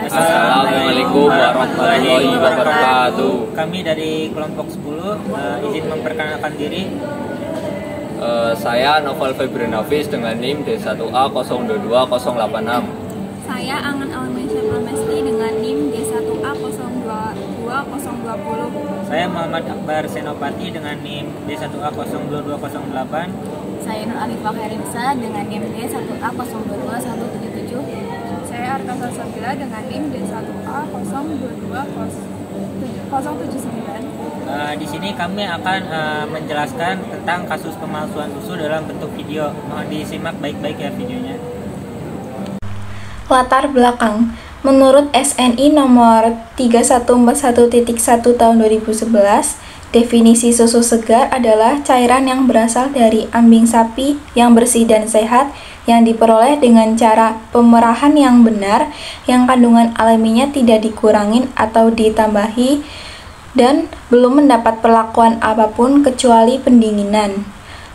Assalamualaikum warahmatullahi wabarakatuh. Kami dari kelompok 10 izin memperkenalkan diri. Saya Novel Febri Nafis dengan NIM D1A 022086. Saya Angan Almesyah Pramesti dengan NIM D1A 022020. Saya Muhammad Akbar Senopati dengan NIM D1A 02208. Saya Nur Alifah Khairisa dengan NIM D1A 022177. Saya Arka Salsabila dengan NIM D1A 022079. Di sini kami akan menjelaskan tentang kasus pemalsuan susu dalam bentuk video. Mohon disimak baik-baik ya videonya. Latar belakang. Menurut SNI nomor 3141.1 tahun 2011, definisi susu segar adalah cairan yang berasal dari ambing sapi yang bersih dan sehat yang diperoleh dengan cara pemerahan yang benar, yang kandungan alaminya tidak dikurangin atau ditambahi dan belum mendapat perlakuan apapun kecuali pendinginan.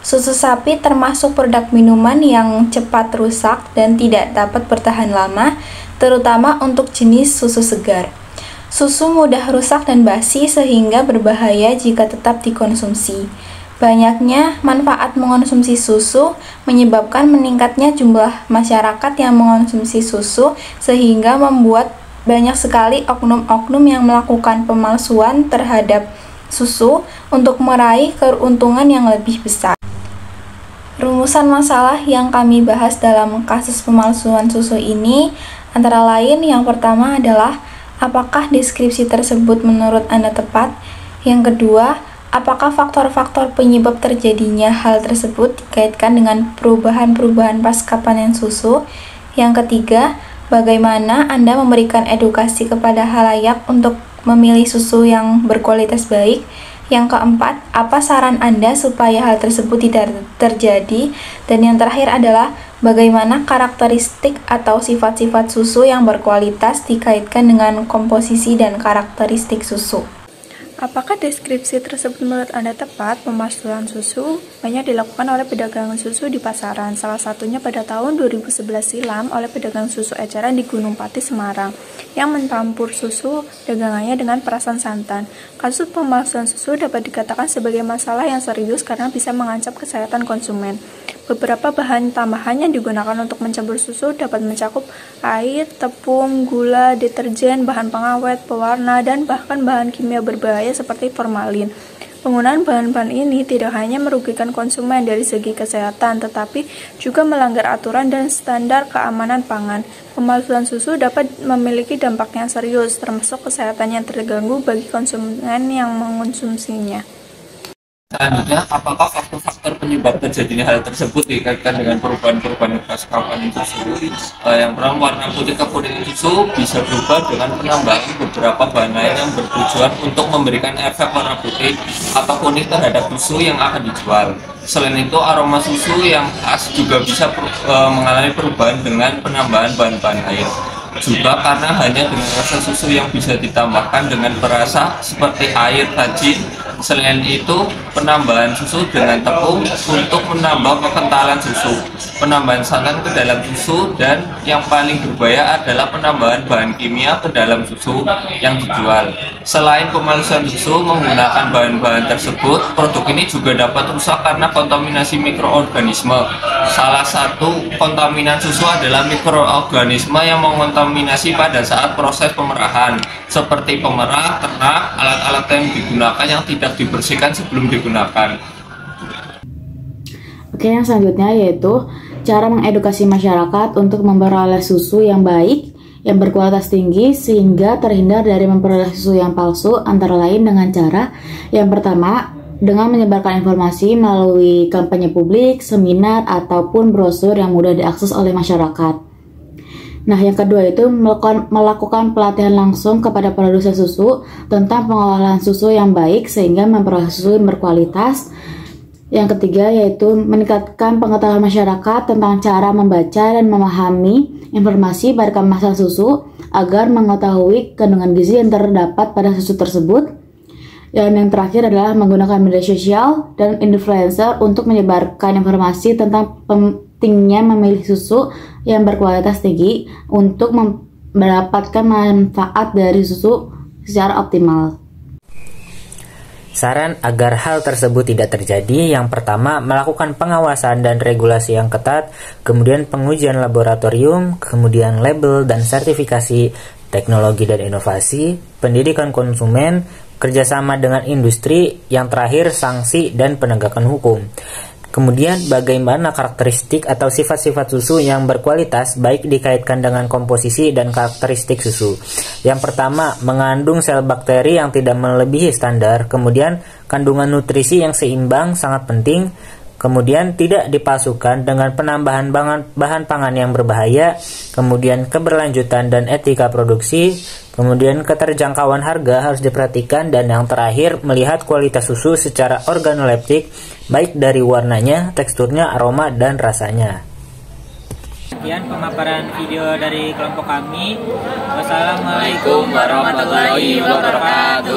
Susu sapi termasuk produk minuman yang cepat rusak dan tidak dapat bertahan lama, terutama untuk jenis susu segar. Susu mudah rusak dan basi sehingga berbahaya jika tetap dikonsumsi. Banyaknya manfaat mengonsumsi susu menyebabkan meningkatnya jumlah masyarakat yang mengonsumsi susu sehingga membuat banyak sekali oknum-oknum yang melakukan pemalsuan terhadap susu untuk meraih keuntungan yang lebih besar. Rumusan masalah yang kami bahas dalam kasus pemalsuan susu ini antara lain yang pertama adalah apakah deskripsi tersebut menurut Anda tepat? Yang kedua, apakah faktor-faktor penyebab terjadinya hal tersebut dikaitkan dengan perubahan-perubahan pasca panen susu? Yang ketiga, bagaimana Anda memberikan edukasi kepada halayak untuk memilih susu yang berkualitas baik? Yang keempat, apa saran Anda supaya hal tersebut tidak terjadi? Dan yang terakhir adalah bagaimana karakteristik atau sifat-sifat susu yang berkualitas dikaitkan dengan komposisi dan karakteristik susu. Apakah deskripsi tersebut menurut Anda tepat? Pemalsuan susu banyak dilakukan oleh pedagang susu di pasaran. Salah satunya pada tahun 2011 silam oleh pedagang susu eceran di Gunung Pati, Semarang, yang mencampur susu dagangannya dengan perasan santan. Kasus pemalsuan susu dapat dikatakan sebagai masalah yang serius karena bisa mengancam kesehatan konsumen. Beberapa bahan tambahan yang digunakan untuk mencampur susu dapat mencakup air, tepung, gula, deterjen, bahan pengawet, pewarna, dan bahkan bahan kimia berbahaya seperti formalin. Penggunaan bahan-bahan ini tidak hanya merugikan konsumen dari segi kesehatan, tetapi juga melanggar aturan dan standar keamanan pangan. Pemalsuan susu dapat memiliki dampak yang serius, termasuk kesehatan yang terganggu bagi konsumen yang mengonsumsinya. Selanjutnya, apakah faktor-faktor penyebab terjadinya hal tersebut dikaitkan dengan perubahan-perubahan pasca panen susu? Yang pertama, warna putih ke kuning susu bisa berubah dengan penambahan beberapa bahan lain yang bertujuan untuk memberikan efek warna putih atau kuning terhadap susu yang akan dijual. Selain itu, aroma susu yang khas juga bisa mengalami perubahan dengan penambahan bahan-bahan lain. Juga karena hanya dengan rasa susu yang bisa ditambahkan dengan perasa seperti air, tajin. Selain itu, penambahan susu dengan tepung untuk menambah kekentalan susu, penambahan santan ke dalam susu, dan yang paling berbahaya adalah penambahan bahan kimia ke dalam susu yang dijual. Selain pemalsuan susu menggunakan bahan-bahan tersebut, produk ini juga dapat rusak karena kontaminasi mikroorganisme. Salah satu kontaminan susu adalah mikroorganisme yang mengontaminasi pada saat proses pemerahan, seperti pemerah, ternak, alat-alat yang digunakan yang tidak dibersihkan sebelum digunakan. Oke, yang selanjutnya yaitu cara mengedukasi masyarakat untuk memperoleh susu yang baik, yang berkualitas tinggi sehingga terhindar dari memperoleh susu yang palsu, antara lain dengan cara yang pertama, dengan menyebarkan informasi melalui kampanye publik, seminar, ataupun brosur yang mudah diakses oleh masyarakat. Nah, yang kedua itu melakukan pelatihan langsung kepada produsen susu tentang pengolahan susu yang baik sehingga memperoleh susu yang berkualitas. Yang ketiga yaitu meningkatkan pengetahuan masyarakat tentang cara membaca dan memahami informasi pada kemasan susu agar mengetahui kandungan gizi yang terdapat pada susu tersebut. Dan yang terakhir adalah menggunakan media sosial dan influencer untuk menyebarkan informasi tentang pentingnya memilih susu yang berkualitas tinggi untuk mendapatkan manfaat dari susu secara optimal. Saran agar hal tersebut tidak terjadi, yang pertama melakukan pengawasan dan regulasi yang ketat, kemudian pengujian laboratorium, kemudian label dan sertifikasi, teknologi dan inovasi, pendidikan konsumen, kerjasama dengan industri, yang terakhir sanksi dan penegakan hukum. Kemudian bagaimana karakteristik atau sifat-sifat susu yang berkualitas baik dikaitkan dengan komposisi dan karakteristik susu. Yang pertama, mengandung sel bakteri yang tidak melebihi standar. Kemudian kandungan nutrisi yang seimbang sangat penting. Kemudian tidak dipalsukan dengan penambahan bahan pangan yang berbahaya. Kemudian keberlanjutan dan etika produksi. Kemudian keterjangkauan harga harus diperhatikan. Dan yang terakhir, melihat kualitas susu secara organoleptik, baik dari warnanya, teksturnya, aroma, dan rasanya. Sekian pemaparan video dari kelompok kami. Wassalamualaikum warahmatullahi wabarakatuh.